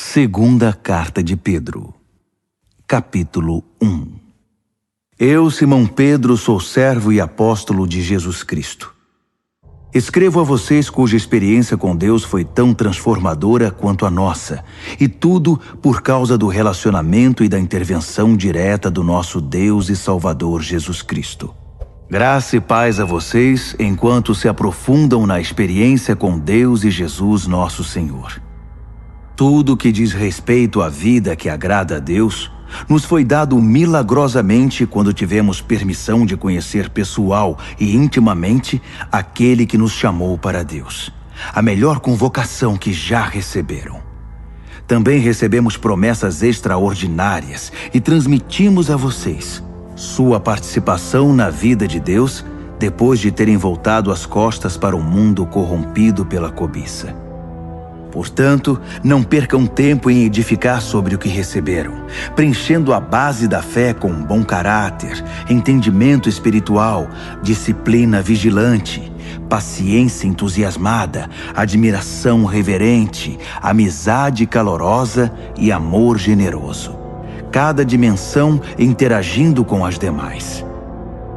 Segunda Carta de Pedro, capítulo 1. Eu, Simão Pedro, sou servo e apóstolo de Jesus Cristo. Escrevo a vocês cuja experiência com Deus foi tão transformadora quanto a nossa, e tudo por causa do relacionamento e da intervenção direta do nosso Deus e Salvador Jesus Cristo. Graça e paz a vocês enquanto se aprofundam na experiência com Deus e Jesus nosso Senhor. Tudo que diz respeito à vida que agrada a Deus nos foi dado milagrosamente quando tivemos permissão de conhecer pessoal e intimamente aquele que nos chamou para Deus, a melhor convocação que já receberam. Também recebemos promessas extraordinárias e transmitimos a vocês sua participação na vida de Deus depois de terem voltado as costas para o mundo corrompido pela cobiça. Portanto, não percam tempo em edificar sobre o que receberam, preenchendo a base da fé com bom caráter, entendimento espiritual, disciplina vigilante, paciência entusiasmada, admiração reverente, amizade calorosa e amor generoso. Cada dimensão interagindo com as demais.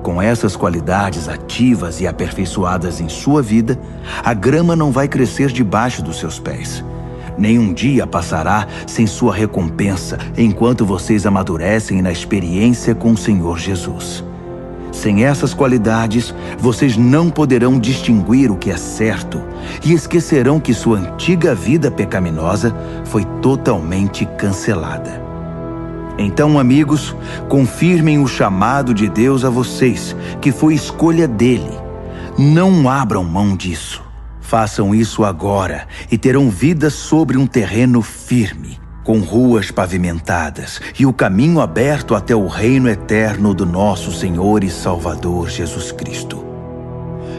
Com essas qualidades ativas e aperfeiçoadas em sua vida, a grama não vai crescer debaixo dos seus pés. Nenhum dia passará sem sua recompensa enquanto vocês amadurecem na experiência com o Senhor Jesus. Sem essas qualidades, vocês não poderão distinguir o que é certo e esquecerão que sua antiga vida pecaminosa foi totalmente cancelada. Então, amigos, confirmem o chamado de Deus a vocês, que foi escolha dele. Não abram mão disso. Façam isso agora e terão vida sobre um terreno firme, com ruas pavimentadas e o caminho aberto até o reino eterno do nosso Senhor e Salvador Jesus Cristo.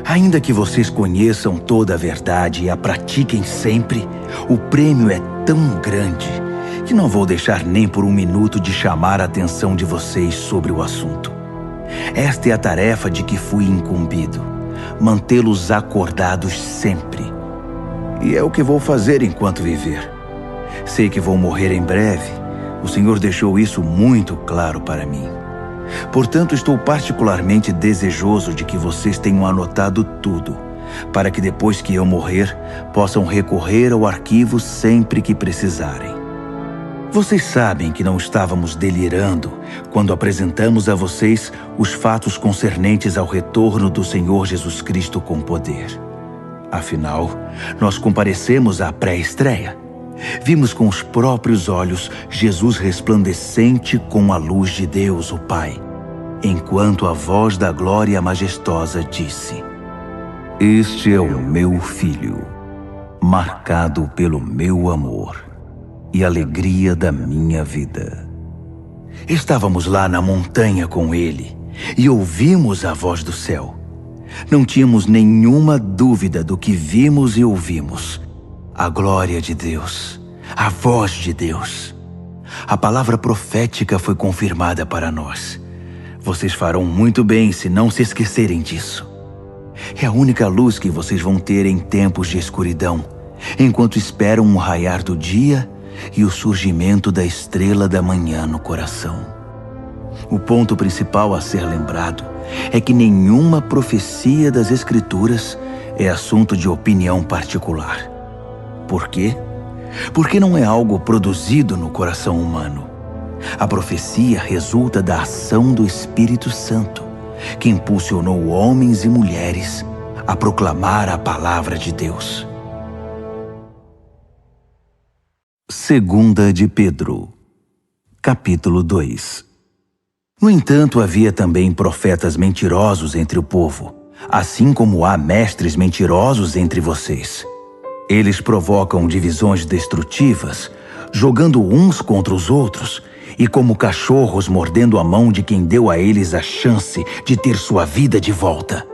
Ainda que vocês conheçam toda a verdade e a pratiquem sempre, o prêmio é tão grande que não vou deixar nem por um minuto de chamar a atenção de vocês sobre o assunto. Esta é a tarefa de que fui incumbido, mantê-los acordados sempre. E é o que vou fazer enquanto viver. Sei que vou morrer em breve, o Senhor deixou isso muito claro para mim. Portanto, estou particularmente desejoso de que vocês tenham anotado tudo, para que depois que eu morrer, possam recorrer ao arquivo sempre que precisarem. Vocês sabem que não estávamos delirando quando apresentamos a vocês os fatos concernentes ao retorno do Senhor Jesus Cristo com poder. Afinal, nós comparecemos à pré-estreia. Vimos com os próprios olhos Jesus resplandecente com a luz de Deus, o Pai, enquanto a voz da glória majestosa disse: "Este é o meu Filho, marcado pelo meu amor e alegria da minha vida." Estávamos lá na montanha com ele e ouvimos a voz do céu. Não tínhamos nenhuma dúvida do que vimos e ouvimos. A glória de Deus, a voz de Deus. A palavra profética foi confirmada para nós. Vocês farão muito bem se não se esquecerem disso. É a única luz que vocês vão ter em tempos de escuridão, enquanto esperam o raiar do dia e o surgimento da estrela da manhã no coração. O ponto principal a ser lembrado é que nenhuma profecia das Escrituras é assunto de opinião particular. Por quê? Porque não é algo produzido no coração humano. A profecia resulta da ação do Espírito Santo, que impulsionou homens e mulheres a proclamar a palavra de Deus. Segunda de Pedro, capítulo 2. No entanto, havia também profetas mentirosos entre o povo, assim como há mestres mentirosos entre vocês. Eles provocam divisões destrutivas, jogando uns contra os outros, e como cachorros mordendo a mão de quem deu a eles a chance de ter sua vida de volta.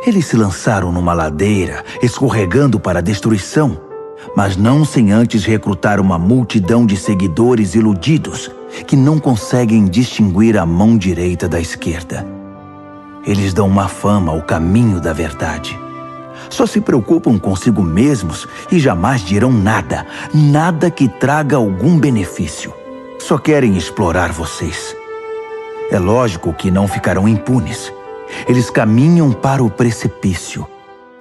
Eles se lançaram numa ladeira, escorregando para a destruição, mas não sem antes recrutar uma multidão de seguidores iludidos que não conseguem distinguir a mão direita da esquerda. Eles dão má fama ao caminho da verdade. Só se preocupam consigo mesmos e jamais dirão nada, nada que traga algum benefício. Só querem explorar vocês. É lógico que não ficarão impunes. Eles caminham para o precipício,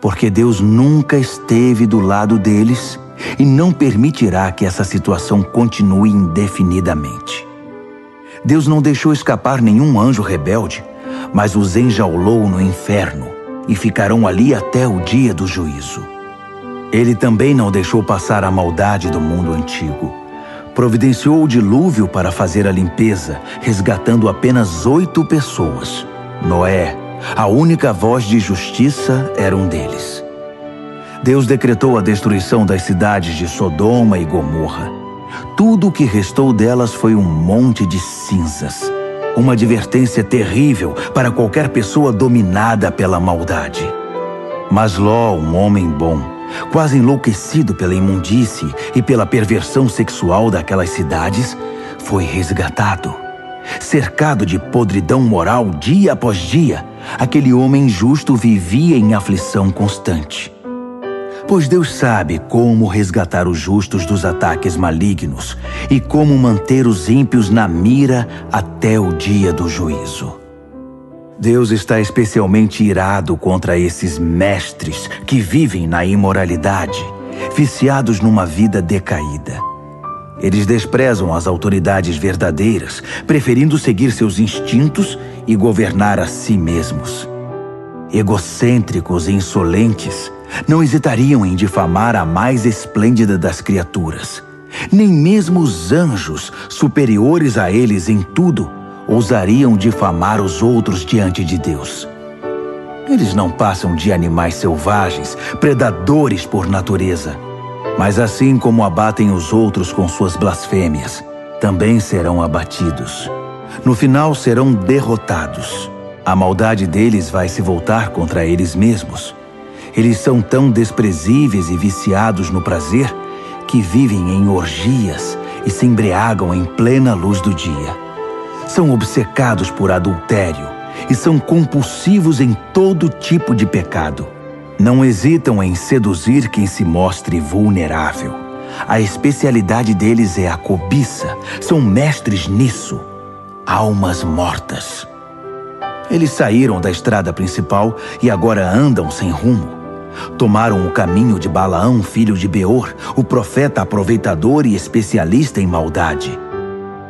porque Deus nunca esteve do lado deles e não permitirá que essa situação continue indefinidamente. Deus não deixou escapar nenhum anjo rebelde, mas os enjaulou no inferno e ficarão ali até o dia do juízo. Ele também não deixou passar a maldade do mundo antigo. Providenciou o dilúvio para fazer a limpeza, resgatando apenas 8 pessoas. Noé, a única voz de justiça, era um deles. Deus decretou a destruição das cidades de Sodoma e Gomorra. Tudo o que restou delas foi um monte de cinzas. Uma advertência terrível para qualquer pessoa dominada pela maldade. Mas Ló, um homem bom, quase enlouquecido pela imundície e pela perversão sexual daquelas cidades, foi resgatado. Cercado de podridão moral dia após dia, aquele homem justo vivia em aflição constante. Pois Deus sabe como resgatar os justos dos ataques malignos e como manter os ímpios na mira até o dia do juízo. Deus está especialmente irado contra esses mestres que vivem na imoralidade, viciados numa vida decaída. Eles desprezam as autoridades verdadeiras, preferindo seguir seus instintos e governar a si mesmos. Egocêntricos e insolentes, não hesitariam em difamar a mais esplêndida das criaturas. Nem mesmo os anjos, superiores a eles em tudo, ousariam difamar os outros diante de Deus. Eles não passam de animais selvagens, predadores por natureza. Mas assim como abatem os outros com suas blasfêmias, também serão abatidos. No final serão derrotados. A maldade deles vai se voltar contra eles mesmos. Eles são tão desprezíveis e viciados no prazer que vivem em orgias e se embriagam em plena luz do dia. São obcecados por adultério e são compulsivos em todo tipo de pecado. Não hesitam em seduzir quem se mostre vulnerável. A especialidade deles é a cobiça. São mestres nisso. Almas mortas. Eles saíram da estrada principal e agora andam sem rumo. Tomaram o caminho de Balaão, filho de Beor, o profeta aproveitador e especialista em maldade.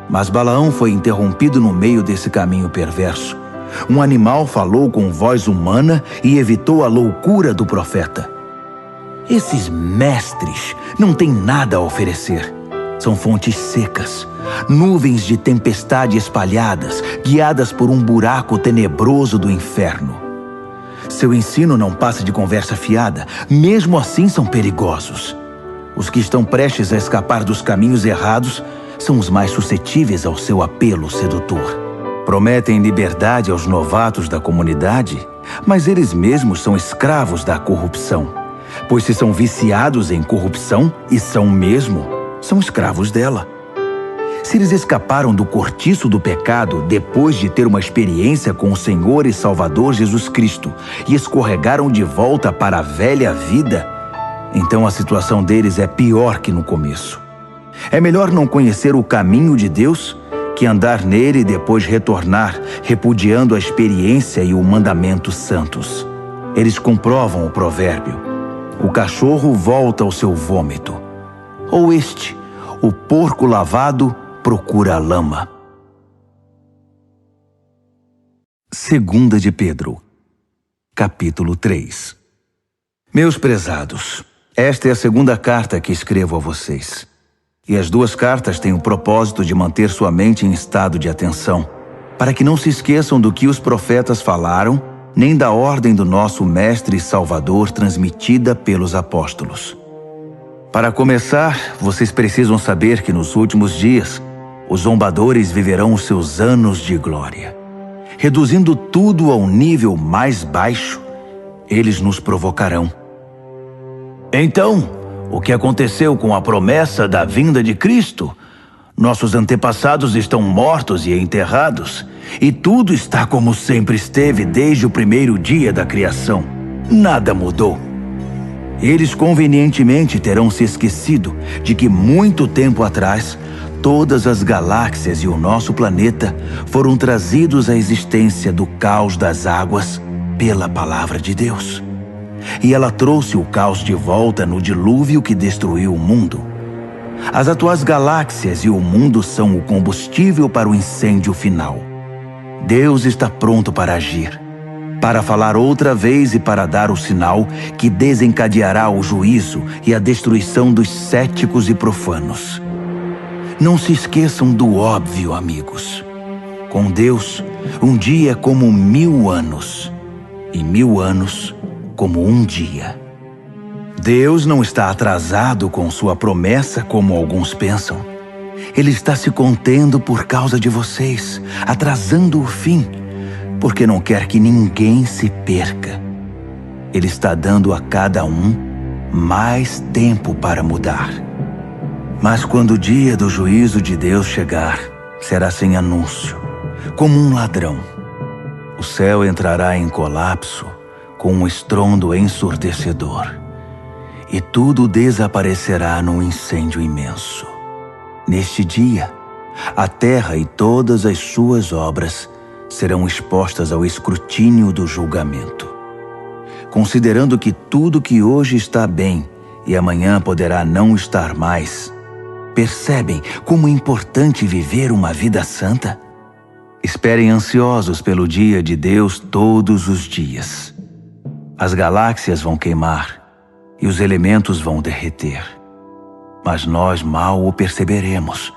Mas Balaão foi interrompido no meio desse caminho perverso. Um animal falou com voz humana e evitou a loucura do profeta. Esses mestres não têm nada a oferecer. São fontes secas, nuvens de tempestade espalhadas, guiadas por um buraco tenebroso do inferno. Seu ensino não passa de conversa fiada, mesmo assim são perigosos. Os que estão prestes a escapar dos caminhos errados são os mais suscetíveis ao seu apelo sedutor. Prometem liberdade aos novatos da comunidade, mas eles mesmos são escravos da corrupção. Pois se são viciados em corrupção, e são mesmo, são escravos dela. Se eles escaparam do cortiço do pecado depois de ter uma experiência com o Senhor e Salvador Jesus Cristo e escorregaram de volta para a velha vida, então a situação deles é pior que no começo. É melhor não conhecer o caminho de Deus que andar nele e depois retornar, repudiando a experiência e o mandamento santos. Eles comprovam o provérbio: o cachorro volta ao seu vômito. Ou o porco lavado procura a lama. 2 de Pedro, capítulo 3. Meus prezados, esta é a segunda carta que escrevo a vocês. E as duas cartas têm o propósito de manter sua mente em estado de atenção, para que não se esqueçam do que os profetas falaram, nem da ordem do nosso Mestre e Salvador transmitida pelos apóstolos. Para começar, vocês precisam saber que nos últimos dias, os zombadores viverão os seus anos de glória. Reduzindo tudo ao nível mais baixo, eles nos provocarão. Então, o que aconteceu com a promessa da vinda de Cristo? Nossos antepassados estão mortos e enterrados, e tudo está como sempre esteve desde o primeiro dia da criação. Nada mudou. Eles convenientemente terão se esquecido de que muito tempo atrás, todas as galáxias e o nosso planeta foram trazidos à existência do caos das águas pela palavra de Deus. E ela trouxe o caos de volta no dilúvio que destruiu o mundo. As atuais galáxias e o mundo são o combustível para o incêndio final. Deus está pronto para agir, para falar outra vez e para dar o sinal que desencadeará o juízo e a destruição dos céticos e profanos. Não se esqueçam do óbvio, amigos. Com Deus, um dia é como 1000 anos, e 1000 anos como um dia. Deus não está atrasado com sua promessa como alguns pensam. Ele está se contendo por causa de vocês, atrasando o fim, porque não quer que ninguém se perca. Ele está dando a cada um mais tempo para mudar. Mas quando o dia do juízo de Deus chegar, será sem anúncio, como um ladrão. O céu entrará em colapso com um estrondo ensurdecedor, e tudo desaparecerá num incêndio imenso. Neste dia, a terra e todas as suas obras serão expostas ao escrutínio do julgamento. Considerando que tudo que hoje está bem e amanhã poderá não estar mais, percebem como é importante viver uma vida santa? Esperem ansiosos pelo dia de Deus todos os dias. As galáxias vão queimar e os elementos vão derreter. Mas nós mal o perceberemos,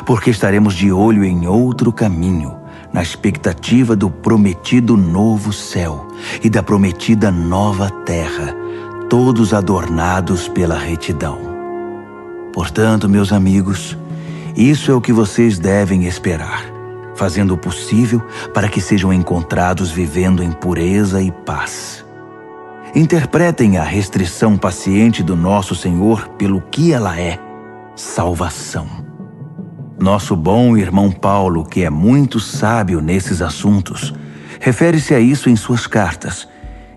porque estaremos de olho em outro caminho, na expectativa do prometido novo céu e da prometida nova terra, todos adornados pela retidão. Portanto, meus amigos, isso é o que vocês devem esperar, fazendo o possível para que sejam encontrados vivendo em pureza e paz. Interpretem a restrição paciente do nosso Senhor pelo que ela é: salvação. Nosso bom irmão Paulo, que é muito sábio nesses assuntos, refere-se a isso em suas cartas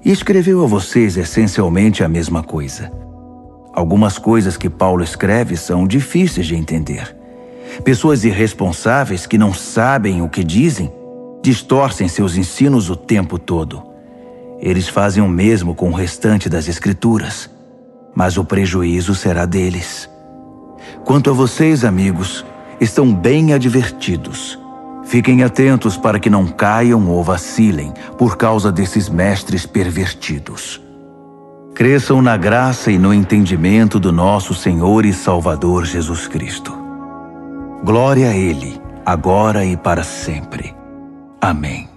e escreveu a vocês essencialmente a mesma coisa. Algumas coisas que Paulo escreve são difíceis de entender. Pessoas irresponsáveis que não sabem o que dizem distorcem seus ensinos o tempo todo. Eles fazem o mesmo com o restante das Escrituras, mas o prejuízo será deles. Quanto a vocês, amigos, estão bem advertidos. Fiquem atentos para que não caiam ou vacilem por causa desses mestres pervertidos. Cresçam na graça e no entendimento do nosso Senhor e Salvador Jesus Cristo. Glória a Ele, agora e para sempre. Amém.